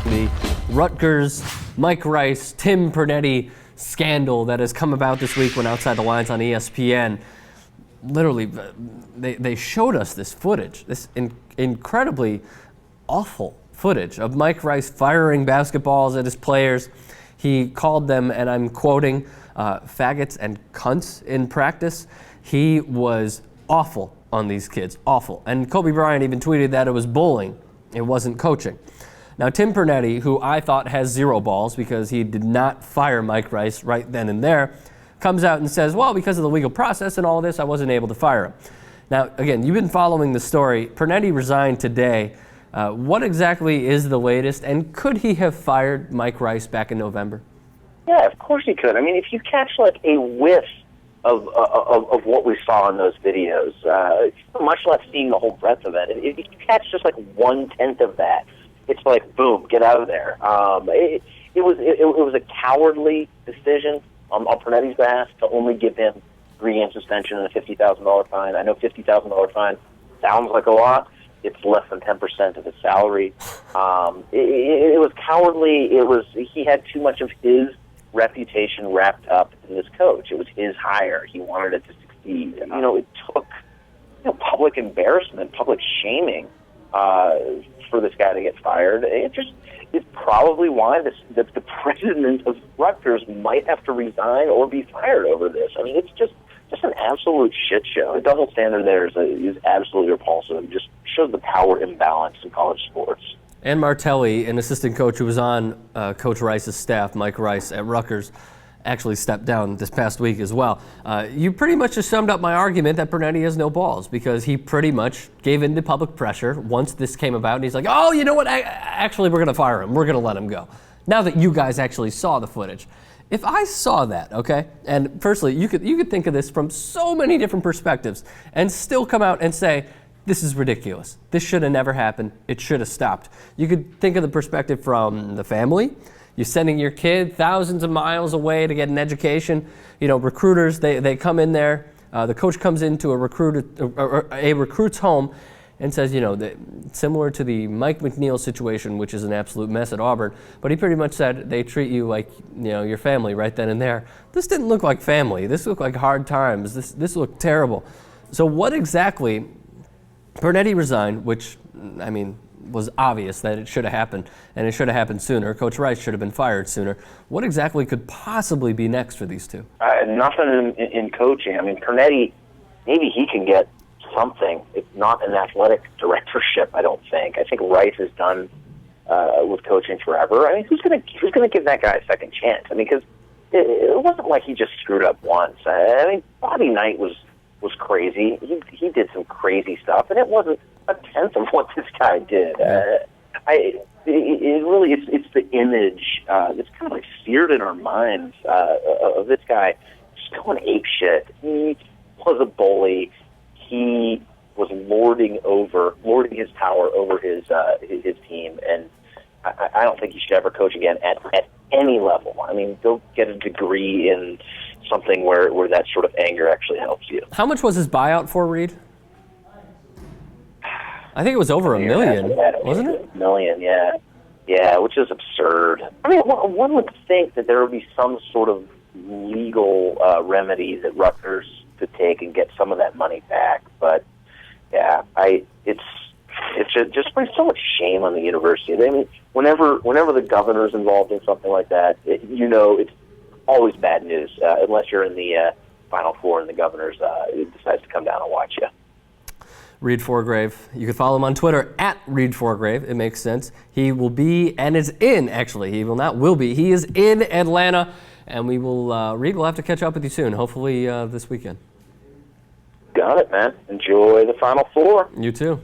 The Rutgers, Mike Rice, Tim Pernetti scandal that has come about this week when Outside the Lines on ESPN. Literally, they showed us this footage, this incredibly awful footage of Mike Rice firing basketballs at his players. He called them, and I'm quoting, faggots and cunts in practice. He was awful on these kids, awful. And Kobe Bryant even tweeted that it was bullying, it wasn't coaching. Now, Tim Pernetti, who I thought has zero balls because he did not fire Mike Rice right then and there, comes out and says, well, because of the legal process and all this, I wasn't able to fire him. Now, again, you've been following the story. Perneti resigned today. What exactly is the latest, and could he have fired Mike Rice back in November? Yeah, of course he could. I mean, if you catch like a whiff of what we saw in those videos, much less seeing the whole breadth of it, if you catch just like 1/10 of that, it's like, boom, get out of there. It was a cowardly decision on Pernetti's behalf to only give him 3-game suspension and a $50,000 fine. I know $50,000 fine sounds like a lot. It's less than 10% of his salary. It was cowardly. He had too much of his reputation wrapped up in this coach. It was his hire. He wanted it to succeed. And, it took public embarrassment, public shaming for this guy to get fired. It's probably why the president of Rutgers might have to resign or be fired over this. I mean, it's just an absolute shit show. The double standard there is absolutely repulsive. It just shows the power imbalance in college sports. And Martelli, an assistant coach who was on Coach Rice's staff, Mike Rice at Rutgers, actually stepped down this past week as well. You pretty much just summed up my argument that Perneti has no balls, because he pretty much gave in to public pressure once this came about, and he's like, oh, you know what, actually we're going to fire him. We're going to let him go. Now that you guys actually saw the footage. If I saw that, okay, and personally, you could think of this from so many different perspectives and still come out and say, this is ridiculous. This should have never happened. It should have stopped. You could think of the perspective from the family. You're sending your kid thousands of miles away to get an education. Recruiters, they come in there. The coach comes into a recruit's home and says, similar to the Mike McNeil situation, which is an absolute mess at Auburn, but he pretty much said they treat you like, your family right then and there. This didn't look like family. This looked like hard times. This looked terrible. So what exactly, Perneti resigned, which, was obvious that it should have happened, and it should have happened sooner. Coach Rice should have been fired sooner. What exactly could possibly be next for these two? Nothing in coaching. Perneti, maybe he can get something. It's not an athletic directorship, I don't think. I think Rice is done with coaching forever. Who's going to give that guy a second chance? Because it wasn't like he just screwed up once. Bobby Knight was crazy. He did some crazy stuff, and it wasn't a tenth of what this guy did. It's the image that's kind of like seared in our minds of this guy just going ape shit. He was a bully. He was lording his power over his team, and I don't think he should ever coach again at any level. Go get a degree in something where that sort of anger actually helps you. How much was his buyout for, Reed? I think it was over $1 million, wasn't it? $1 million, yeah. Yeah, which is absurd. One would think that there would be some sort of legal remedy that Rutgers could take and get some of that money back. But, yeah, it just brings so much shame on the university. Whenever the governor's involved in something like that, it's always bad news, unless you're in the Final Four and the governor decides to come down and watch you. Reed Forgrave. You can follow him on Twitter at Reed Forgrave. It makes sense. He will be, and is in, actually. He will not, will be. He is in Atlanta, and Reed will have to catch up with you soon, hopefully this weekend. Got it, man. Enjoy the Final Four. You too.